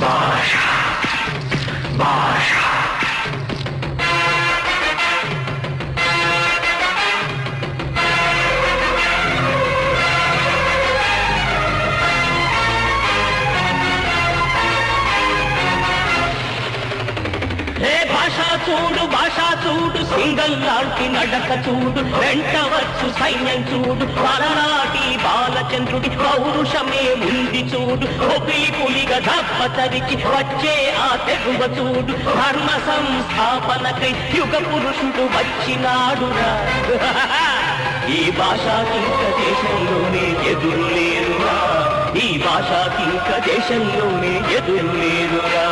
భాష భాష భాషా చూడు సింగల్ లాంటి నడక చూడు వెంటవచ్చు సైన్యం చూడు పలనాటి బాలచంద్రుడి పౌరుషమే ఉంది చూడు ఒపిలి పులిగా దప్పతరికి వచ్చే ఆ తెగువ చూడు ధర్మ సంస్థాపనకై యుగ పురుషుడు వచ్చినాడురా ఈ భాషాకింక దేశంలోనే ఎదురు లేరురా ఈ భాషాకింక దేశంలోనే ఎదురు లేరురా